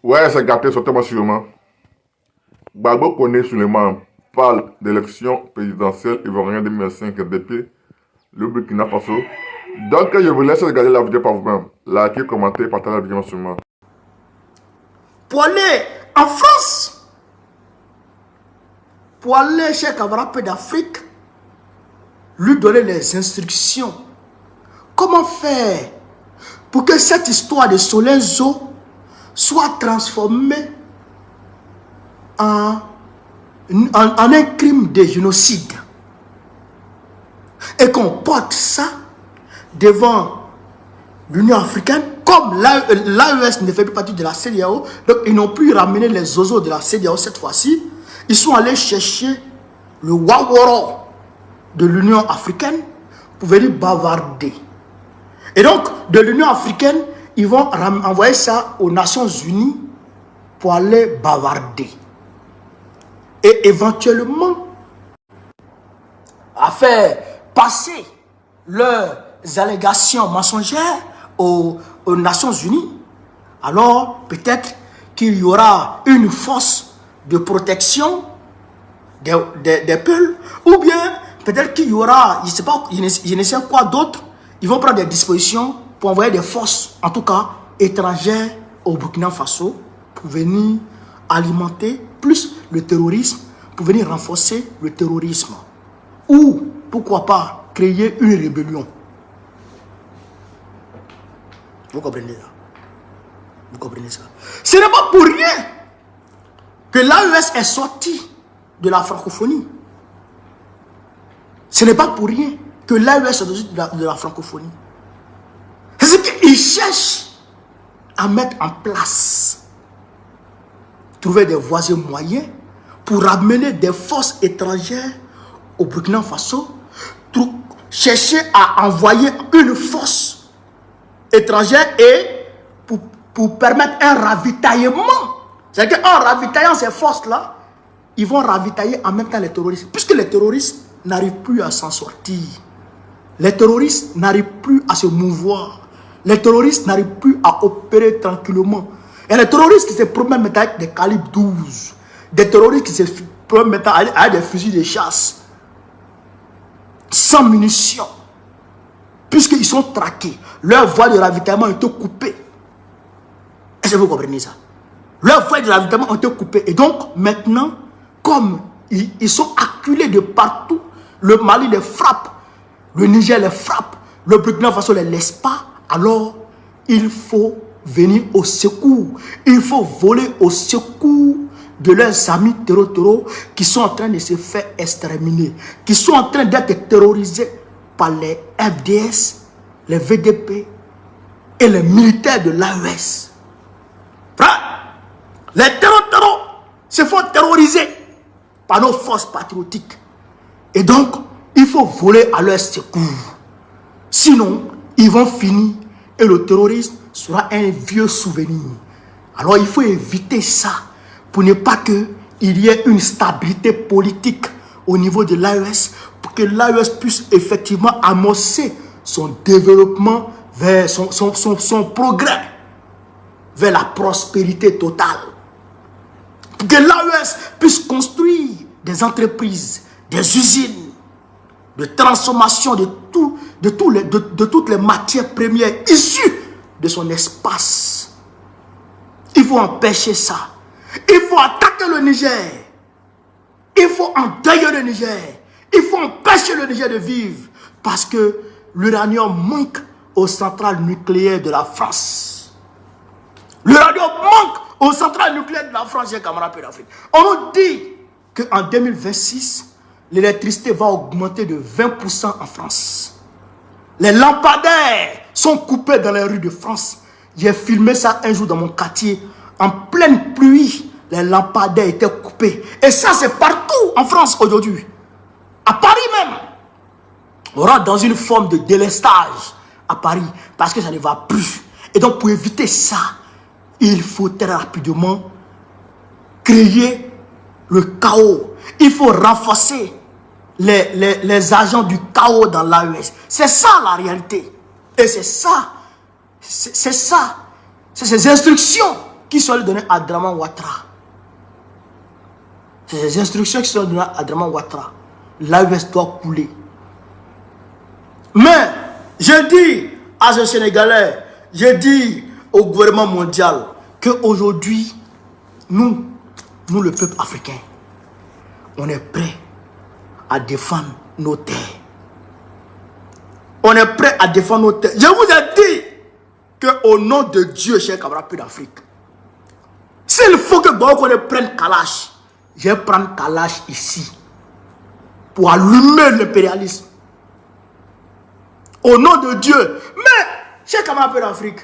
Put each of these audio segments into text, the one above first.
Ouais, c'est gâté, certainement sûrement. Gbagbo connaît Suleiman parle d'élection présidentielle ivoirienne 2025 depuis le Burkina Faso. Donc, je vous laisse regarder la vidéo par vous-même. Likez, commentez, partagez la vidéo sûrement. Pour aller en France, pour aller chez camarade d'Afrique, lui donner les instructions. Comment faire pour que cette histoire de Solenzo soit transformée en un crime de génocide et qu'on porte ça devant l'Union africaine, comme l'AES ne fait plus partie de la CEDEAO, donc ils n'ont plus ramené les oiseaux de la CEDEAO cette fois-ci. Ils sont allés chercher le Waworo de l'Union africaine pour venir bavarder. Et donc, de l'Union africaine, ils vont envoyer ça aux Nations Unies pour aller bavarder. Et éventuellement, à faire passer leurs allégations mensongères aux Nations Unies, alors peut-être qu'il y aura une force de protection des peuples, ou bien peut-être qu'il y aura, je ne sais quoi d'autre. Ils vont prendre des dispositions pour envoyer des forces, en tout cas étrangères, au Burkina Faso, pour venir alimenter plus le terrorisme, pour venir renforcer le terrorisme. Ou, pourquoi pas, créer une rébellion. Vous comprenez ça? Vous comprenez ça? Ce n'est pas pour rien que l'AES est sorti de la francophonie. Ce n'est pas pour rien que l'AES est sorti de la francophonie. C'est qu'ils cherchent à mettre en place, trouver des voies et moyens pour ramener des forces étrangères au Burkina Faso, chercher à envoyer une force étrangère et pour permettre un ravitaillement. C'est-à-dire qu'en ravitaillant ces forces-là, ils vont ravitailler en même temps les terroristes. Puisque les terroristes n'arrivent plus à s'en sortir. Les terroristes n'arrivent plus à se mouvoir. Les terroristes n'arrivent plus à opérer tranquillement. Et les terroristes qui se promènent maintenant avec des calibres 12. Des terroristes qui se promènent maintenant avec des fusils de chasse. Sans munitions. Puisqu'ils sont traqués. Leurs voies de ravitaillement ont été coupées. Est-ce que vous comprenez ça? Leurs voies de ravitaillement ont été coupées. Et donc, maintenant, comme ils sont acculés de partout, le Mali les frappe, le Niger les frappe, le Burkina Faso ne les laisse pas, alors il faut venir au secours. Il faut voler au secours de leurs amis terreaux qui sont en train de se faire exterminer, qui sont en train d'être terrorisés par les FDS, les VDP et les militaires de l'AES. Les terreaux se font terroriser par nos forces patriotiques. Et donc, il faut voler à leur secours. Sinon, ils vont finir et le terrorisme sera un vieux souvenir. Alors, il faut éviter ça pour ne pas qu'il y ait une stabilité politique au niveau de l'AES, pour que l'AES puisse effectivement amorcer son développement vers son progrès, vers la prospérité totale. Pour que l'AES puisse construire des entreprises, des usines de transformation de toutes les matières premières issues de son espace. Il faut empêcher ça. Il faut attaquer le Niger. Il faut endeuiller le Niger. Il faut empêcher le Niger de vivre parce que l'uranium manque aux centrales nucléaires de la France. L'uranium manque aux centrales nucléaires de la France, j'ai camarade d'Afrique. On nous dit qu'en 2026, l'électricité va augmenter de 20% en France. Les lampadaires sont coupés dans les rues de France. J'ai filmé ça un jour dans mon quartier. En pleine pluie, les lampadaires étaient coupés. Et ça, c'est partout en France aujourd'hui. À Paris même. On rentre dans une forme de délestage à Paris parce que ça ne va plus. Et donc, pour éviter ça, il faut très rapidement créer le chaos. Il faut renforcer les agents du chaos dans l'AES. C'est ça la réalité. Et c'est ça. C'est ces instructions qui sont données à Draman Ouattara. C'est les instructions qui sont données à Draman Ouattara. L'AES doit couler. Mais, je dis à ce Sénégalais, je dis au gouvernement mondial qu'aujourd'hui, nous, le peuple africain, on est prêt à défendre nos terres. On est prêt à défendre nos terres. Je vous ai dit qu'au nom de Dieu, cher camarade d'Afrique, s'il faut que Boko prenne Kalash, je vais prendre Kalash ici pour allumer l'impérialisme. Au nom de Dieu. Mais, cher camarade d'Afrique,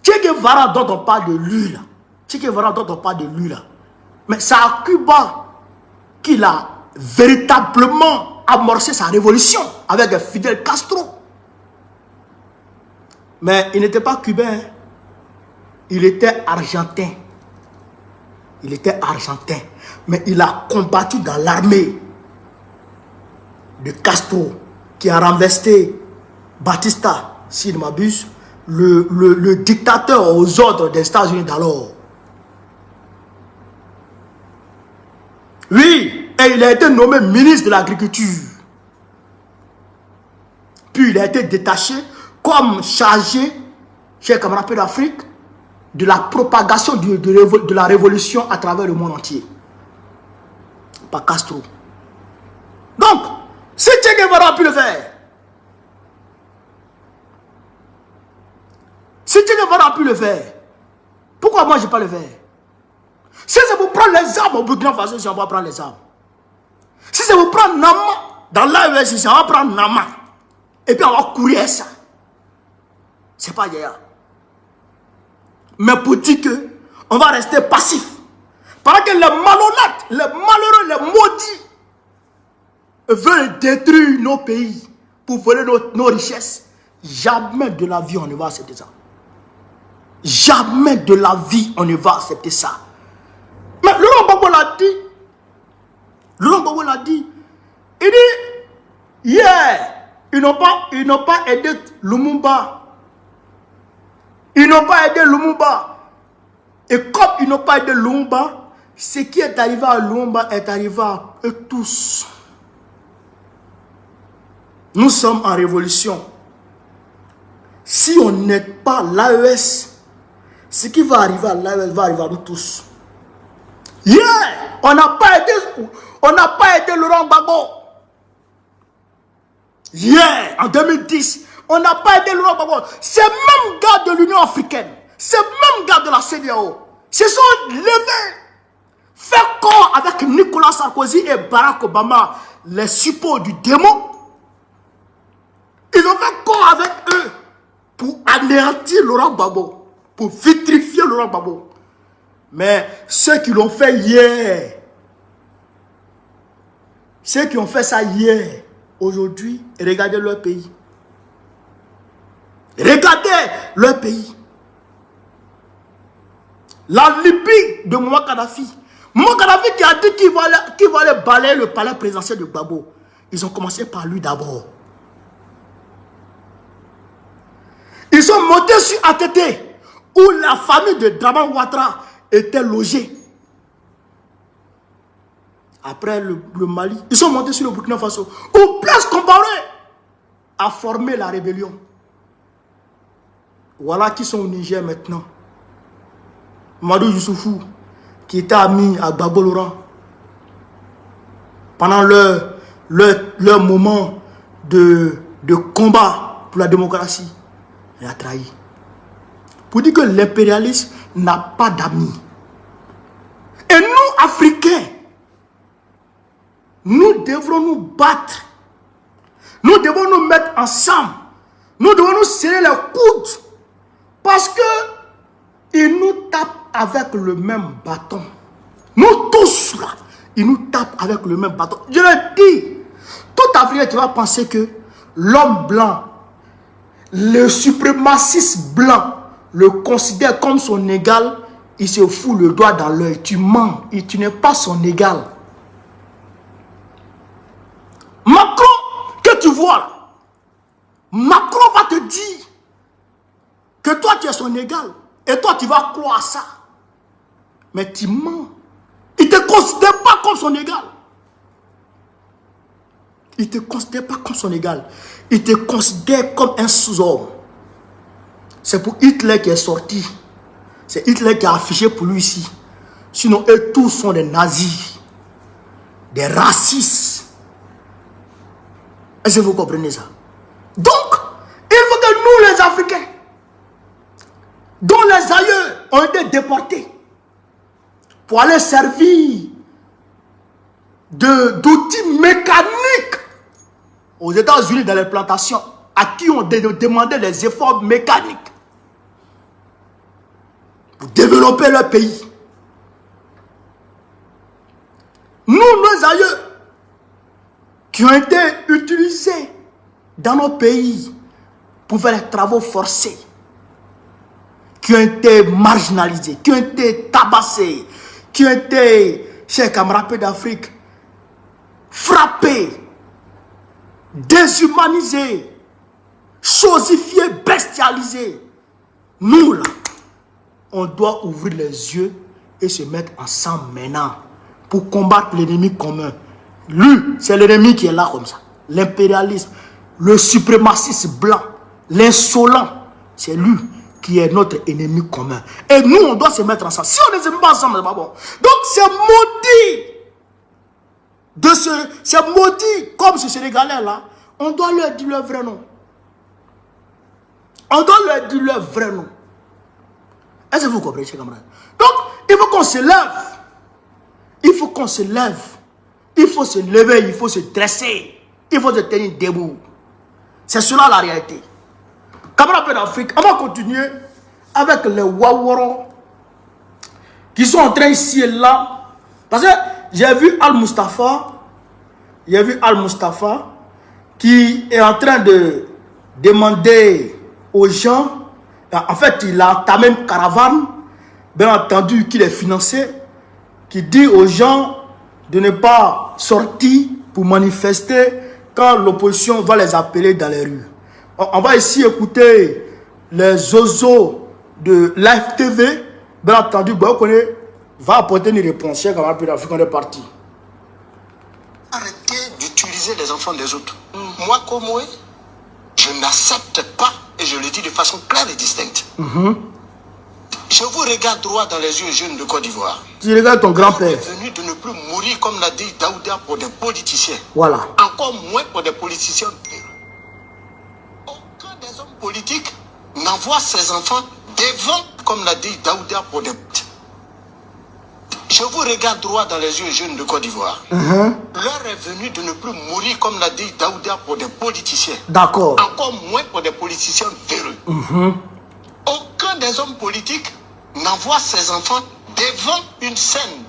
Che Guevara dont on parle de lui là, Che Guevara dont on parle de lui là, mais c'est à Cuba qu'il a véritablement amorcé sa révolution avec Fidel Castro. Mais il n'était pas cubain, hein. Il était argentin. Il était argentin. Mais il a combattu dans l'armée de Castro qui a renversé Batista, si je ne m'abuse, le dictateur aux ordres des États-Unis d'alors. Oui, et il a été nommé ministre de l'Agriculture. Puis il a été détaché comme chargé, chers camarades d'Afrique, de la propagation de la révolution à travers le monde entier. Par Castro. Donc, si Che Guevara a pu le faire, si Che Guevara a pu le faire, pourquoi moi je ne vais pas le faire? Si c'est pour prendre les armes au Burkina Faso, on va prendre les armes. Si c'est pour prendre Nama, dans l'AES, on va prendre Nama. Et puis on va courir ça. C'est pas hier. Mais pour dire que on va rester passif. Parce que les malhonnêtes, les malheureux, les maudits veulent détruire nos pays pour voler nos richesses. Jamais de la vie on ne va accepter ça. Jamais de la vie on ne va accepter ça. Mais Laurent Gbagbo l'a dit. Laurent Gbagbo l'a dit. Il dit, hier, ils n'ont pas aidé Lumumba. Ils n'ont pas aidé Lumumba. Et comme ils n'ont pas aidé Lumumba, ce qui est arrivé à Lumumba est arrivé à eux tous. Nous sommes en révolution. Si on n'aide pas l'AES, ce qui va arriver à l'AES va arriver à nous tous. Yeah! On n'a pas aidé Laurent Gbagbo. Yeah! En 2010, on n'a pas aidé Laurent Gbagbo. Ces mêmes gars de l'Union africaine, ces mêmes gars de la CEDEAO, se sont levés, fait corps avec Nicolas Sarkozy et Barack Obama, les suppôts du démon. Ils ont fait corps avec eux pour anéantir Laurent Gbagbo, pour vitrifier Laurent Gbagbo. Mais ceux qui l'ont fait hier, ceux qui ont fait ça hier, aujourd'hui, regardez leur pays. Regardez leur pays. La Libye de Mouammar Kadhafi. Mouammar Kadhafi qui a dit qu'il va aller balayer le palais présidentiel de Gbagbo. Ils ont commencé par lui d'abord. Ils sont montés sur ATT, où la famille de Draman Ouattara était logée. Après le Mali, ils sont montés sur le Burkina Faso, où Blaise Compaoré a formé la rébellion. Voilà qui sont au Niger maintenant. Madou Youssoufou, qui était ami à Gbagbo Laurent, pendant leur moment de combat pour la démocratie, il a trahi. Pour dire que l'impérialisme n'a pas d'amis. Et nous, Africains, nous devrons nous battre. Nous devons nous mettre ensemble. Nous devons nous serrer les coudes. Parce que ils nous tapent avec le même bâton. Nous tous là, ils nous tapent avec le même bâton. Je le dis, tout Africain qui va penser que l'homme blanc, le suprémaciste blanc, le considère comme son égal, il se fout le doigt dans l'œil. Tu mens et tu n'es pas son égal. Macron, que tu vois là, Macron va te dire que toi tu es son égal. Et toi tu vas croire ça. Mais tu mens. Il ne te considère pas comme son égal. Il ne te considère pas comme son égal. Il te considère comme un sous-homme. C'est pour Hitler qui est sorti. C'est Hitler qui a affiché pour lui ici. Sinon, eux tous sont des nazis. Des racistes. Est-ce que vous comprenez ça? Donc, il faut que nous les Africains, dont les aïeux ont été déportés, pour aller servir d'outils mécaniques aux États-Unis dans les plantations, à qui on demandait des efforts mécaniques pour développer leur pays. Nous, nos aïeux, qui ont été utilisés dans nos pays pour faire les travaux forcés, qui ont été marginalisés, qui ont été tabassés, qui ont été, chers camarades d'Afrique, frappés, déshumanisés, chosifiés, bestialisés. Nous, là, on doit ouvrir les yeux et se mettre ensemble maintenant pour combattre l'ennemi commun. Lui, c'est l'ennemi qui est là comme ça. L'impérialisme, le suprémacisme blanc, l'insolent, c'est lui qui est notre ennemi commun. Et nous, on doit se mettre ensemble. Si on ne se met pas ensemble, c'est pas bon. Donc, c'est maudit. C'est maudit, comme ce Sénégalais-là, on doit leur dire leur vrai nom. On doit leur dire leur vrai nom. Est-ce que vous comprenez, chers camarades? Donc, il faut qu'on se lève. Il faut qu'on se lève. Il faut se lever, il faut se dresser. Il faut se tenir debout. C'est cela la réalité. Camarades d'Afrique, on va continuer avec les Wawaron qui sont en train ici et là. Parce que j'ai vu Al-Mustafa, qui est en train de demander aux gens, en fait il a entamé une caravane, bien entendu qu'il est financé, qui dit aux gens de ne pas sortir pour manifester quand l'opposition va les appeler dans les rues. On va ici écouter les oiseaux de Live TV. Bien entendu, va apporter une réponse. Quand on est parti. Arrêtez d'utiliser les enfants des autres. Moi, comme moi, je n'accepte pas, et je le dis de façon claire et distincte. Je vous regarde droit dans les yeux, jeunes de Côte d'Ivoire. Tu regardes ton grand-père. Est venu de ne plus mourir, comme l'a dit Daouda, pour des politiciens. Voilà. Encore moins pour des politiciens. Aucun des hommes politiques n'envoie ses enfants devant, comme l'a dit Daouda, pour des... Je vous regarde droit dans les yeux, jeunes de Côte d'Ivoire. L'heure est venue de ne plus mourir, comme l'a dit Daouda, pour des politiciens. D'accord. Encore moins pour des politiciens véreux. Aucun des hommes politiques n'envoie ses enfants devant une scène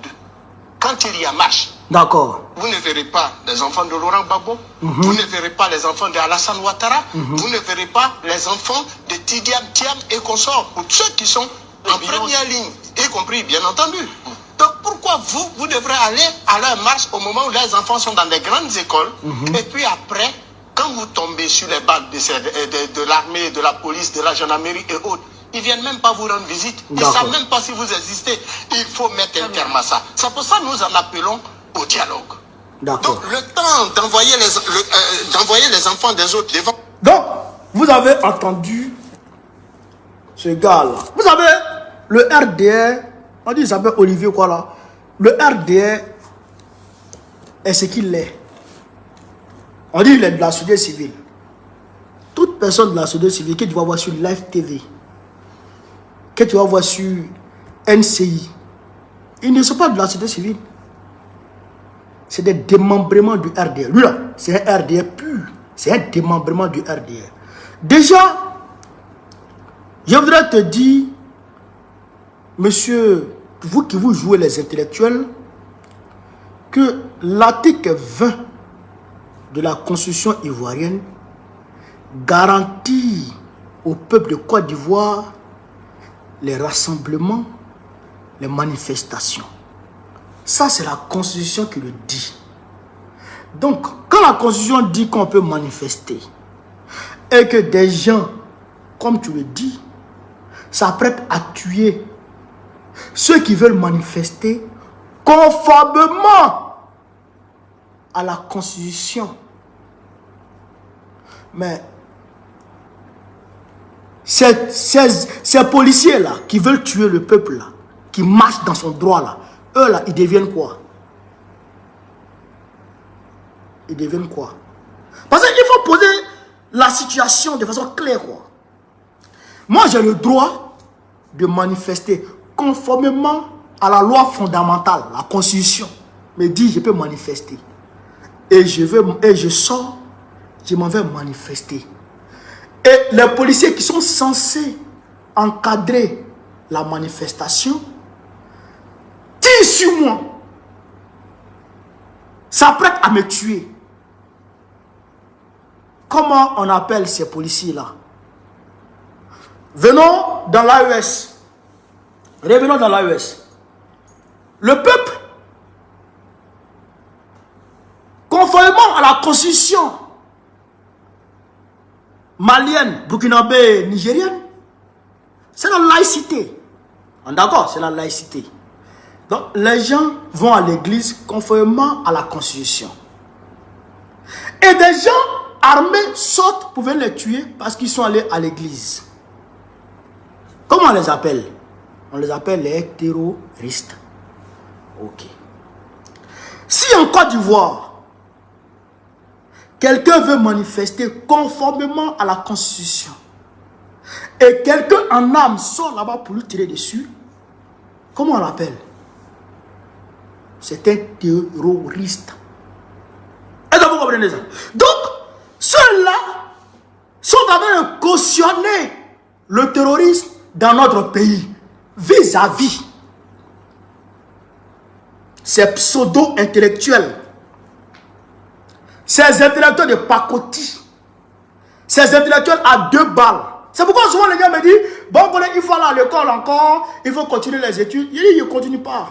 quand il y a marche. D'accord. Vous ne verrez pas les enfants de Laurent Gbagbo, vous ne verrez pas les enfants de Alassane Ouattara, vous ne verrez pas les enfants de Tidiane Thiam et consorts, pour ceux qui sont en première ligne, y compris bien entendu. Donc pourquoi vous devrez aller à leur marche au moment où les enfants sont dans des grandes écoles, et puis après, quand vous tombez sur les balles de l'armée, de la police, de la gendarmerie et autres, ils ne viennent même pas vous rendre visite. Ils ne savent même pas si vous existez. Il faut mettre un terme à ça. C'est pour ça que nous en appelons au dialogue. D'accord. Donc, le temps d'envoyer les enfants des autres devant... Donc, vous avez entendu ce gars-là. Vous savez, le RDR, on dit il s'appelle Olivier quoi là. Le RDR est ce qu'il est. On dit il est de la société civile. Toute personne de la société civile que tu vas voir sur Live TV, que tu vas voir sur NCI, ils ne sont pas de la société civile. C'est des démembrements du RDR. Lui là, c'est un RDR pur. C'est un démembrement du RDR. Déjà, je voudrais te dire, monsieur, vous qui vous jouez les intellectuels, que l'article 20 de la Constitution ivoirienne garantit au peuple de Côte d'Ivoire les rassemblements, les manifestations. Ça, c'est la Constitution qui le dit. Donc, quand la Constitution dit qu'on peut manifester et que des gens, comme tu le dis, s'apprêtent à tuer ceux qui veulent manifester conformément à la Constitution. Mais ces policiers-là qui veulent tuer le peuple-là, qui marchent dans son droit-là, eux-là, ils deviennent quoi? Ils deviennent quoi? Parce qu'il faut poser la situation de façon claire, quoi. Moi, j'ai le droit de manifester conformément à la loi fondamentale, la Constitution. Me dit, je peux manifester. Et je sors, je m'en vais manifester. Et les policiers qui sont censés encadrer la manifestation tirent sur moi, s'apprêtent à me tuer. Comment on appelle ces policiers-là? Venons dans l'AES. Revenons dans l'AES. Le peuple, conformément à la constitution malienne, burkinabé, nigérienne, c'est la laïcité. D'accord, c'est la laïcité. Donc, les gens vont à l'église conformément à la constitution. Et des gens armés sortent pour venir les tuer parce qu'ils sont allés à l'église. Comment on les appelle? On les appelle les terroristes. Ok. Si en Côte d'Ivoire, quelqu'un veut manifester conformément à la Constitution et quelqu'un en arme sort là-bas pour lui tirer dessus, comment on l'appelle? C'est un terroriste. Est-ce que vous comprenez ça? Donc, ceux-là sont en train de cautionner le terrorisme dans notre pays vis-à-vis ces pseudo-intellectuels, ces intellectuels de pacotille, ces intellectuels à 2 balles. C'est pourquoi souvent les gars me disent, bon, il faut aller à l'école encore, il faut continuer les études. Il dit, je ne continue pas.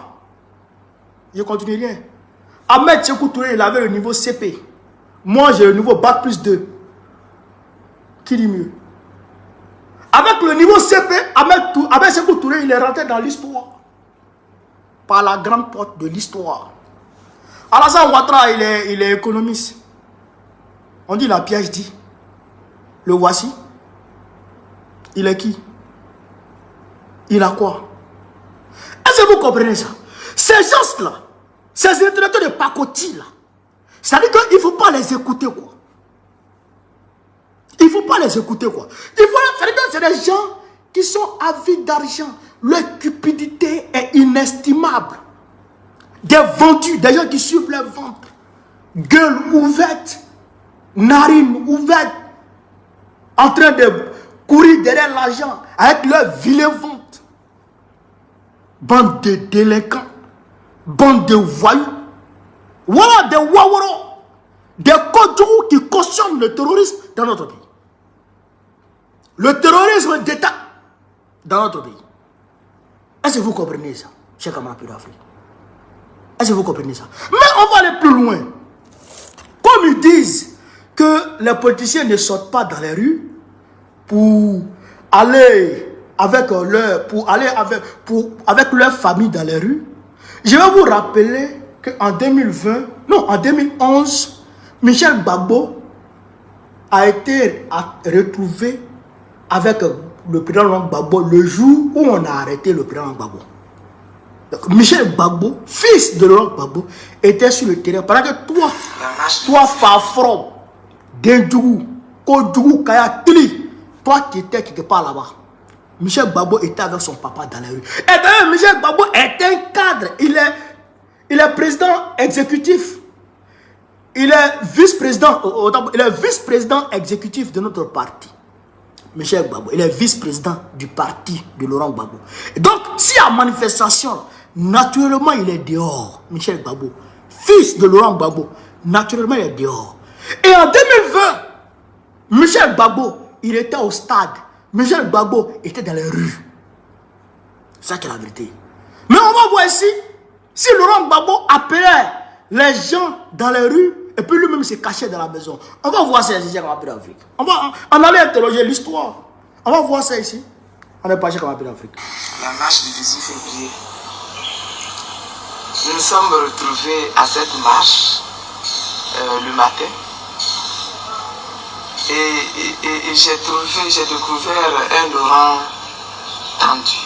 Je ne continue rien. Ahmed Sékou Touré, il avait le niveau CP. Moi, j'ai le niveau Bac plus 2. Qui dit mieux? Avec le niveau CP, Ahmed Sékou Touré, il est rentré dans l'histoire. Par la grande porte de l'histoire. Alassane Ouattara, il est économiste. On dit la piège dit. Le voici. Il est qui? Il a quoi? Est-ce que vous comprenez ça? Ces gens-là, ces intellectuels de pacotille là, ça veut dire qu'il ne faut pas les écouter, quoi. Il ne faut pas les écouter, quoi. Ça veut dire que c'est des gens qui sont avides d'argent. Leur cupidité est inestimable. Des vendus, des gens qui suivent leur ventre. Gueule ouverte, narine ouverte, en train de courir derrière l'argent avec leur vilain ventre. Bande de délinquants, bande de voyous. Voilà des waworo, des kodjourou qui cautionnent le terrorisme dans notre pays. Le terrorisme d'État dans notre pays. Est-ce que vous comprenez ça, chers camarades d'Afrique? Est-ce que vous comprenez ça? Mais on va aller plus loin. Comme ils disent que les politiciens ne sortent pas dans les rues pour aller avec leur famille dans les rues, je vais vous rappeler qu'en 2011, Michel Gbagbo a été retrouvé avec le président Laurent Gbagbo le jour où on a arrêté le président Gbagbo. Donc, Michel Gbagbo, fils de Laurent Gbagbo, était sur le terrain. Pendant que toi Fafron, Dendjougou, Kodjougou, Kaya, Tili, toi qui étais quelque part là-bas, Michel Gbagbo était avec son papa dans la rue. Et d'ailleurs, Michel Gbagbo est un cadre. Il est président exécutif. Il est vice-président exécutif de notre parti. Michel Gbagbo, il est vice-président du parti de Laurent Gbagbo. Et donc, s'il y a manifestation, naturellement, il est dehors. Michel Gbagbo, fils de Laurent Gbagbo, naturellement, il est dehors. Et en 2020, Michel Gbagbo, il était au stade. Michel Gbagbo était dans les rues. C'est ça qui est la vérité. Mais on va voir ici, si Laurent Gbagbo appelait les gens dans les rues, et puis lui-même se cachait dans la maison. On va voir ça ici, on va aller interroger l'histoire. On va voir ça ici. On n'est pas chez comment en Afrique. La marche du 18 février. Nous nous sommes retrouvés à cette marche le matin. Et j'ai découvert un Laurent tendu.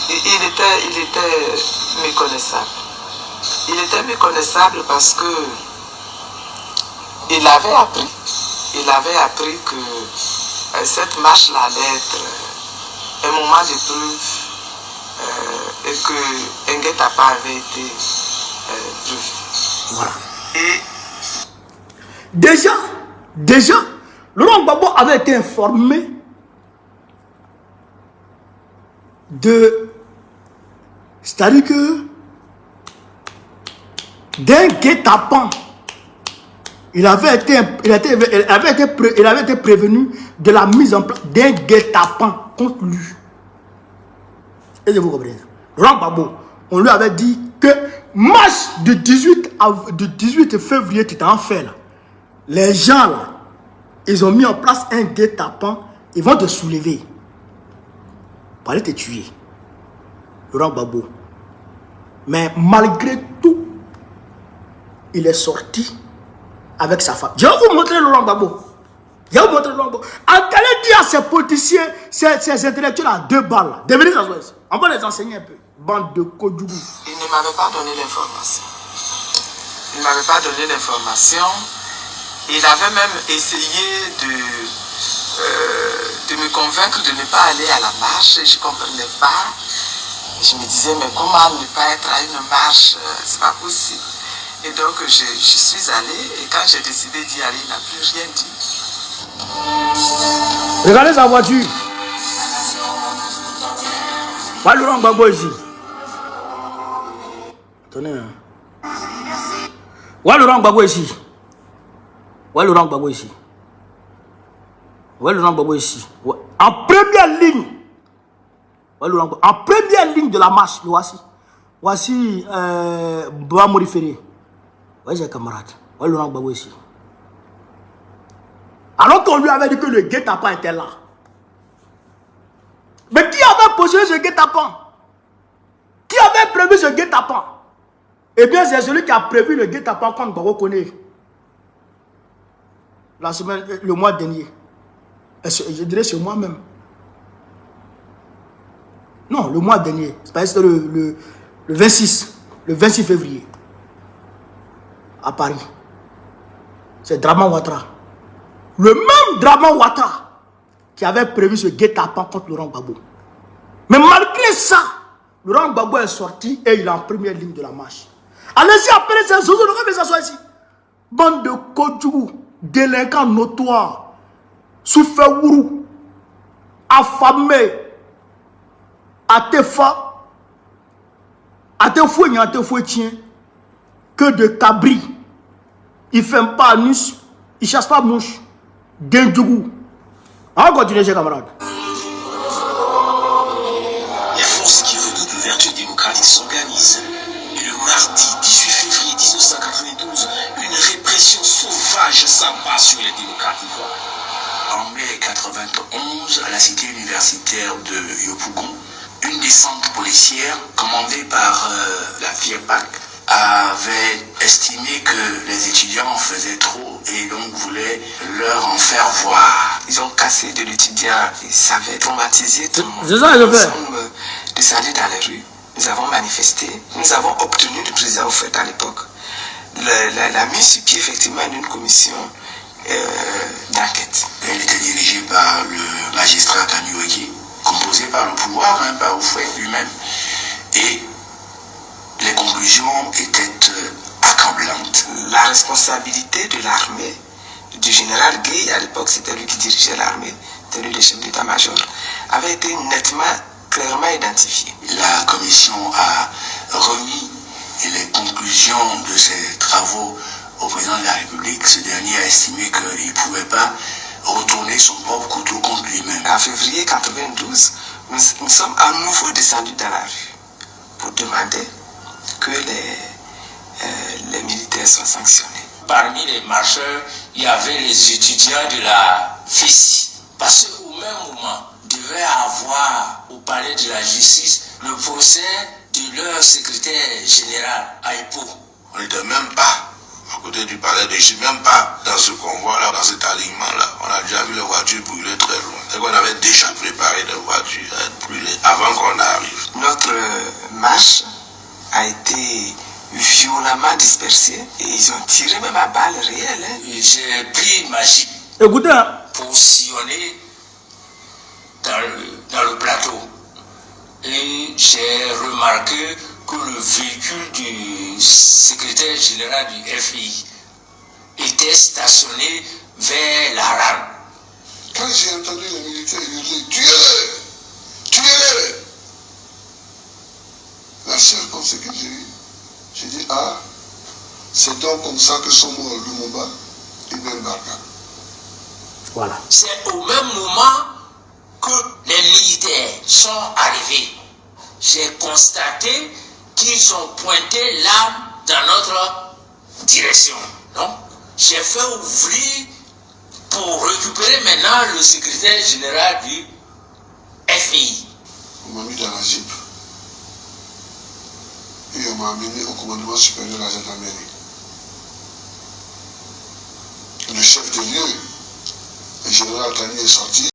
Il était méconnaissable. Il était méconnaissable parce que il avait appris que cette marche-là allait être un moment d'épreuve et que Nguetapa avait été prévu. Voilà. Et déjà, Laurent Gbagbo avait été informé c'est-à-dire que d'un guet-apens, il avait été prévenu de la mise en place d'un guet-apens contre lui. Est-ce que vous comprenez? Laurent Gbagbo, on lui avait dit que marche de 18 février qui était en fait là, les gens là, ils ont mis en place un guet-apens, ils vont te soulever pour aller te tuer. Laurent Gbagbo. Mais malgré tout, il est sorti avec sa femme. Je vais vous montrer Laurent Gbagbo. Je vais vous montrer Laurent Gbagbo. Allez dire à ces politiciens, ces intellectuels à 2 balles, de venir s'asseoir. On va les enseigner un peu. Bande de Kodjougou. Il ne m'avait pas donné l'information. Il ne m'avait pas donné l'information. Il avait même essayé de me convaincre de ne pas aller à la marche. Je ne comprenais pas. Je me disais, mais comment ne pas être à une marche? C'est pas possible. Et donc, je suis allé. Et quand j'ai décidé d'y aller, il n'a plus rien dit. Regardez sa voiture. Voilà Laurent Gbagbo ici. Attendez. Voilà Laurent Gbagbo ici. Voilà Laurent Gbagbo ici. Voilà Laurent Gbagbo ici. En première ligne. Voilà en première ligne de la marche. Le voici. Voici Boa Moriféré. Voici ses camarades. Voilà Laurent Gbagbo ici. Alors qu'on lui avait dit que le guet-apens était là. Mais qui avait posé ce guet-apens? Qui avait prévu ce guet-apens? Eh bien, c'est celui qui a prévu le guet-apens contre Gbagbo Koné. La semaine, le mois dernier. Je dirais c'est moi-même. Non, le mois dernier. C'était le 26 février. À Paris. C'est Draman Ouattara. Le même Draman Ouattara qui avait prévu ce guet-apens contre Laurent Gbagbo. Mais malgré ça, Laurent Gbagbo est sorti et il est en première ligne de la marche. Allez-y, appelez ces zouzous, regardez ça soit ici. Bande de Kodjougou, délinquants notoires, Soufewourou, affamés, Atefa, Atefoué, Atefoué tient, que de cabri. Il ne fait pas anus, il ne chasse pas mouche. Dendjougou. On va continuer, chers camarades. Les forces qui redoutent l'ouverture démocratique s'organisent. Et le mardi 18 février 1992, une répression sauvage s'abat sur les démocrates ivoiriens. En mai 1991, à la cité universitaire de Yopougon, une descente policière commandée par la FIEPAC avait estimé que les étudiants en faisaient trop et donc voulaient leur en faire voir. Ils ont cassé de l'étudiant, ça avait traumatisé tout le monde. C'est ça, je fais. Nous sommes descendus dans les rues, nous avons manifesté, nous avons obtenu du président Oufouette à l'époque la mise sur pied effectivement d'une commission d'enquête. Elle était dirigée par le magistrat Kanyoueki, composé par le pouvoir, par Oufouette lui-même. Et les conclusions étaient accablantes. La responsabilité de l'armée, du général Gueye, à l'époque c'était lui qui dirigeait l'armée, c'était lui le chef d'état-major, avait été nettement, clairement identifiée. La commission a remis les conclusions de ses travaux au président de la République. Ce dernier a estimé qu'il ne pouvait pas retourner son propre couteau contre lui-même. En février 1992, nous sommes à nouveau descendus dans la rue pour demander que les militaires soient sanctionnés. Parmi les marcheurs, il y avait les étudiants de la FISI. Parce qu'au même moment, devaient avoir au palais de la justice le procès de leur secrétaire général à Hippo. On n'était même pas à côté du palais de justice, même pas dans ce convoi-là, dans cet alignement-là. On a déjà vu les voitures brûler très loin. Et qu'on avait déjà préparé des voitures à être brûlées avant qu'on arrive. Notre marche a été violemment dispersée et ils ont tiré même à balles réelles. Hein. J'ai pris ma jeep Écoutez, hein, pour sillonner dans le plateau. Et j'ai remarqué que le véhicule du secrétaire général du FI était stationné vers la rame. Quand j'ai entendu les militaires hurler, tuez-les! Tuez-les! La seule pensée que j'ai dit, ah, c'est donc comme ça que sont morts Lumumba et Ben Barka. voilà. C'est au même moment que les militaires sont arrivés. J'ai constaté qu'ils ont pointé l'arme dans notre direction. Donc, j'ai fait ouvrir pour récupérer maintenant le secrétaire général du FI. On m'a mis dans la jeep. Et on m'a amené au commandement supérieur de la gendarmerie. Le chef de lieu, le général Tani, est sorti.